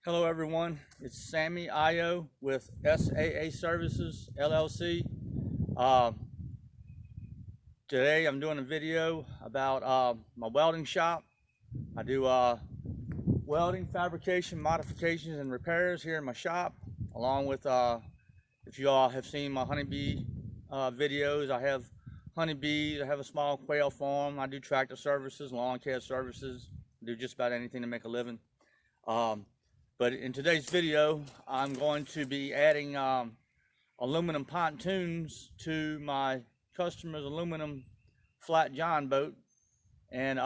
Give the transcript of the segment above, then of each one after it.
Hello everyone, it's Sammy Ayo with SAA Services LLC. Uh, Today I'm doing a video about my welding shop. I do welding, fabrication, modifications, and repairs here in my shop, along with, if you all have seen my honeybee videos, I have honeybees, I have a small quail farm, I do tractor services, lawn care services, I do just about anything to make a living. But in today's video, I'm going to be adding aluminum pontoons to my customer's aluminum flat john boat. And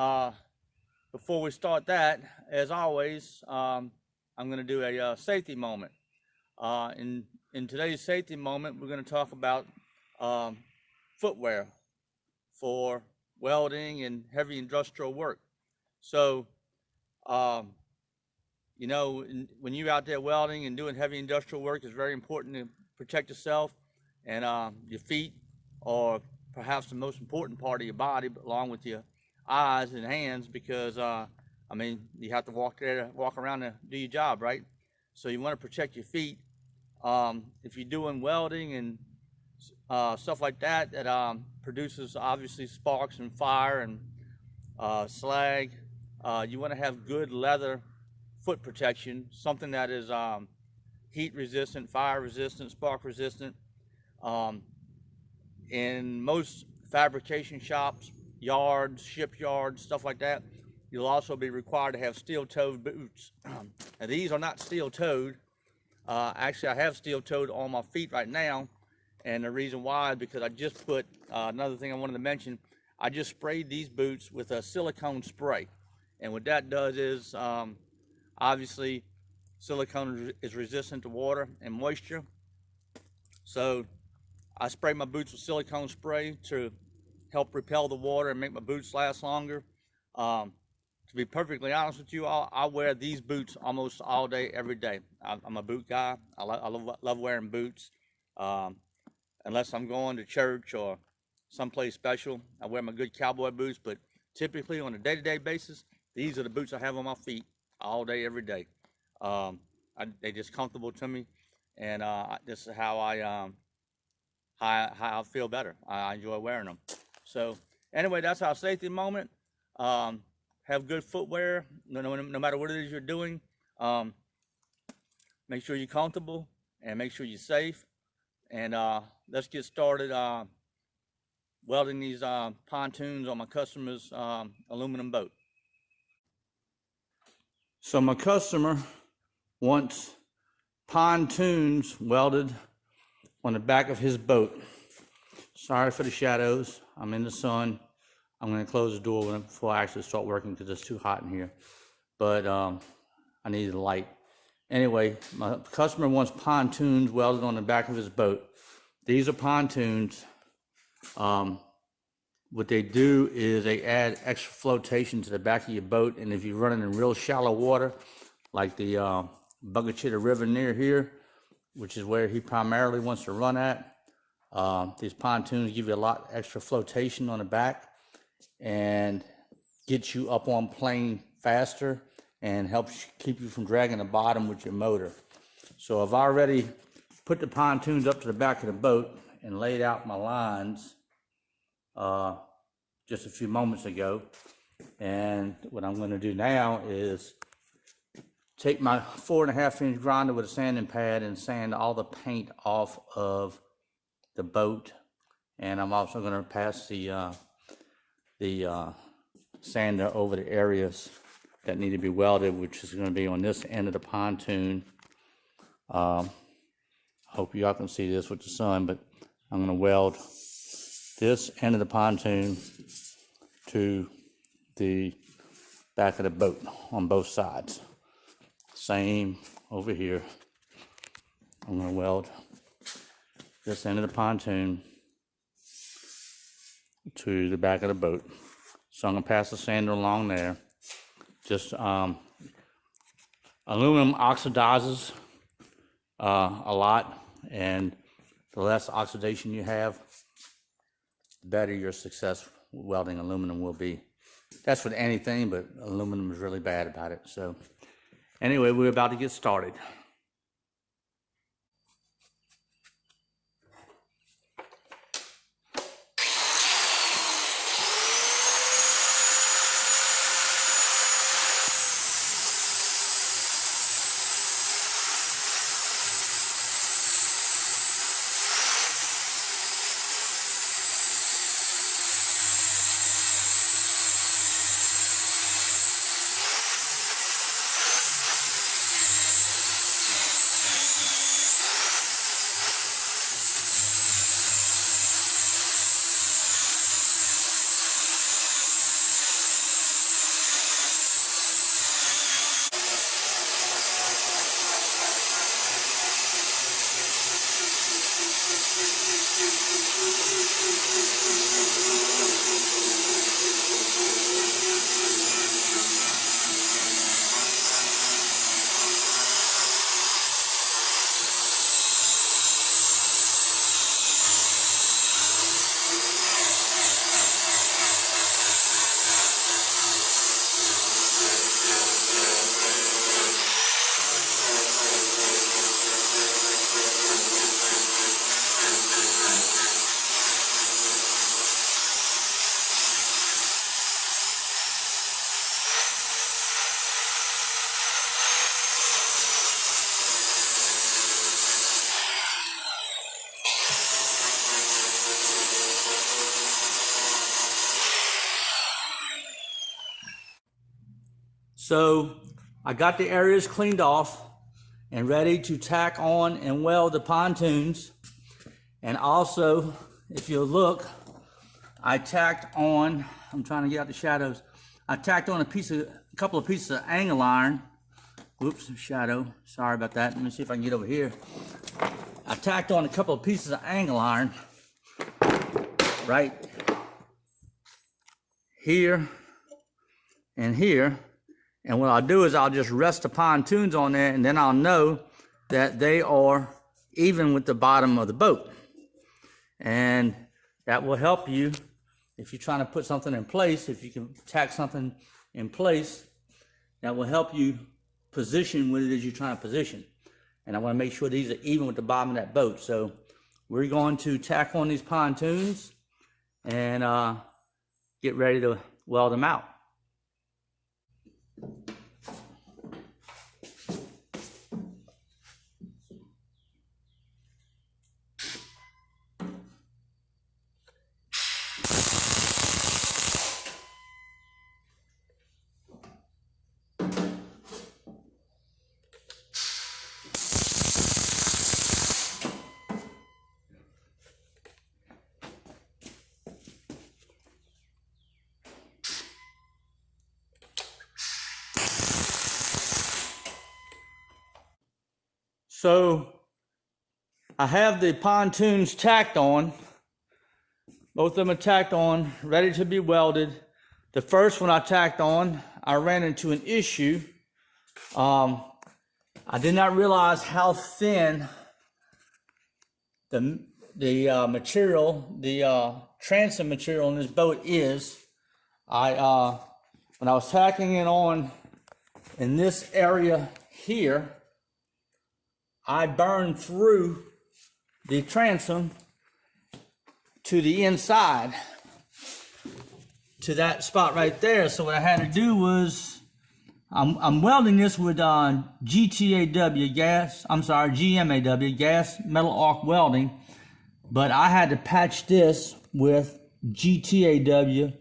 before we start that, as always, I'm going to do a safety moment. In today's safety moment, we're going to talk about footwear for welding and heavy industrial work. So, you know, when you're out there welding and doing heavy industrial work, it's very important to protect yourself and your feet, or perhaps the most important part of your body, along with your eyes and hands, because I mean, you have to walk around to do your job, right? So you want to protect your feet. If you're doing welding and stuff like that, that produces obviously sparks and fire and slag, you want to have good leather foot protection, something that is heat resistant, fire resistant, spark resistant. In most fabrication shops, yards, shipyards, stuff like that, you'll also be required to have steel-toed boots. Now, these are not steel-toed. Actually, I have steel-toed on my feet right now, and the reason why is because I just put, another thing I wanted to mention, I just sprayed these boots with a silicone spray. And what that does is, obviously, silicone is resistant to water and moisture. So I spray my boots with silicone spray to help repel the water and make my boots last longer. To be perfectly honest with you, I wear these boots almost all day, every day. I'm a boot guy. I love wearing boots. Unless I'm going to church or someplace special, I wear my good cowboy boots. But typically on a day-to-day basis, these are the boots I have on my feet all day, every day. They're just comfortable to me, and this is how I feel better. I enjoy wearing them. So anyway, that's our safety moment. Have good footwear, no matter what it is you're doing. Make sure you're comfortable and make sure you're safe. And let's get started welding these pontoons on my customer's aluminum boat. So my customer wants pontoons welded on the back of his boat. Sorry for the shadows. I'm in the sun. I'm going to close the door before I actually start working because it's too hot in here. But I need the light. Anyway, my customer wants pontoons welded on the back of his boat. These are pontoons. What they do is they add extra flotation to the back of your boat, and if you're running in real shallow water, like the Buckachita River near here, which is where he primarily wants to run at, these pontoons give you a lot extra flotation on the back and get you up on plane faster and helps keep you from dragging the bottom with your motor. So I've already put the pontoons up to the back of the boat and laid out my lines just a few moments ago. And what I'm going to do now is take my 4.5-inch grinder with a sanding pad and sand all the paint off of the boat. And I'm also going to pass the sander over the areas that need to be welded, which is going to be on this end of the pontoon. Hope y'all can see this with the sun, but I'm going to weld this end of the pontoon to the back of the boat on both sides. Same over here. I'm going to weld this end of the pontoon to the back of the boat. So I'm going to pass the sander along there. Just aluminum oxidizes a lot, and the less oxidation you have, the better your success welding aluminum will be. That's with anything, but aluminum is really bad about it. So Anyway, we're about to get started. So I got the areas cleaned off and ready to tack on and weld the pontoons. And also, if you look, I tacked on, I'm trying to get out the shadows. I tacked on a couple of pieces of angle iron. Whoops, shadow, sorry about that. Let me see if I can get over here. I tacked on a couple of pieces of angle iron right here and here. And what I'll do is I'll just rest the pontoons on there, and then I'll know that they are even with the bottom of the boat. And that will help you if you're trying to put something in place. If you can tack something in place, that will help you position what it is you're trying to position. And I want to make sure these are even with the bottom of that boat. So we're going to tack on these pontoons and get ready to weld them out. So I have the pontoons tacked on. Both of them are tacked on, ready to be welded. The first one I tacked on, I ran into an issue. I did not realize how thin the material, the transom material in this boat is. When I was tacking it on in this area here, I burned through the transom to the inside, to that spot right there. So what I had to do was, I'm welding this with GMAW, gas metal arc welding, but I had to patch this with GTAW,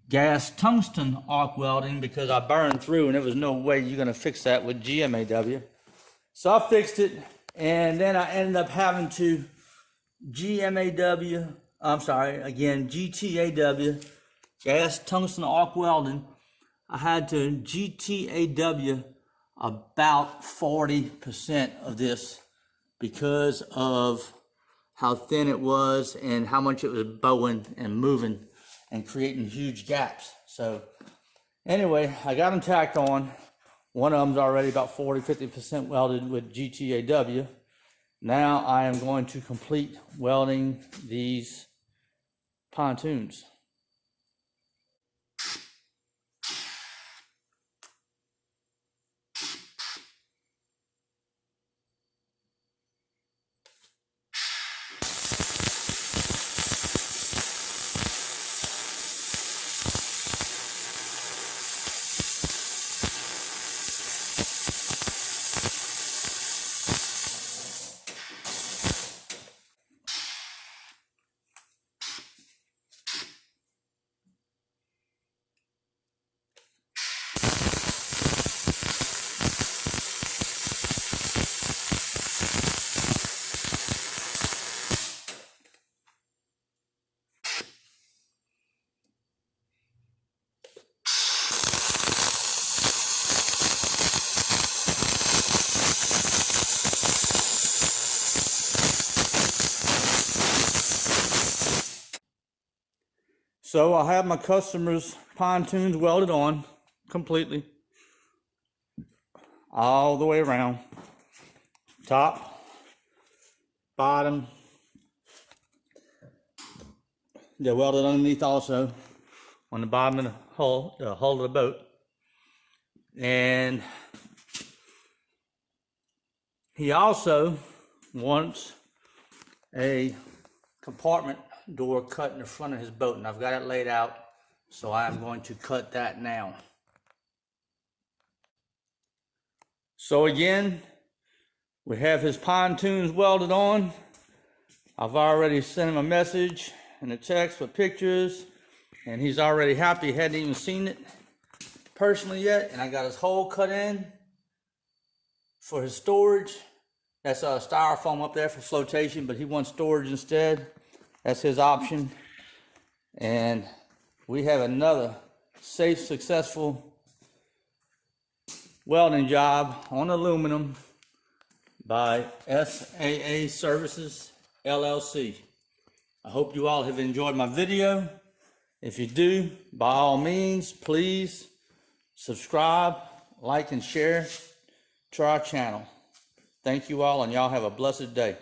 gas tungsten arc welding, because I burned through and there was no way you're gonna fix that with GMAW. So I fixed it, and then I ended up having to GTAW, gas tungsten arc welding. I had to GTAW about 40% of this because of how thin it was and how much it was bowing and moving and creating huge gaps. So anyway, I got them tacked on. One of them's already about 40-50% welded with GTAW. Now I am going to complete welding these pontoons. So I have my customers' pontoons welded on completely, all the way around, top, bottom. They're welded underneath also on the bottom of the hull of the boat. And he also wants a compartment door cut in the front of his boat, and I've got it laid out, so I'm going to cut that now. So again, we have his pontoons welded on. I've already sent him a message and a text with pictures, and he's already happy. He hadn't even seen it personally yet, and I got his hole cut in for his storage. That's a styrofoam up there for flotation, but he wants storage instead. That's his option. And we have another safe, successful welding job on aluminum by SAA Services, LLC. I hope you all have enjoyed my video. If you do, by all means, please subscribe, like, and share to our channel. Thank you all, and y'all have a blessed day.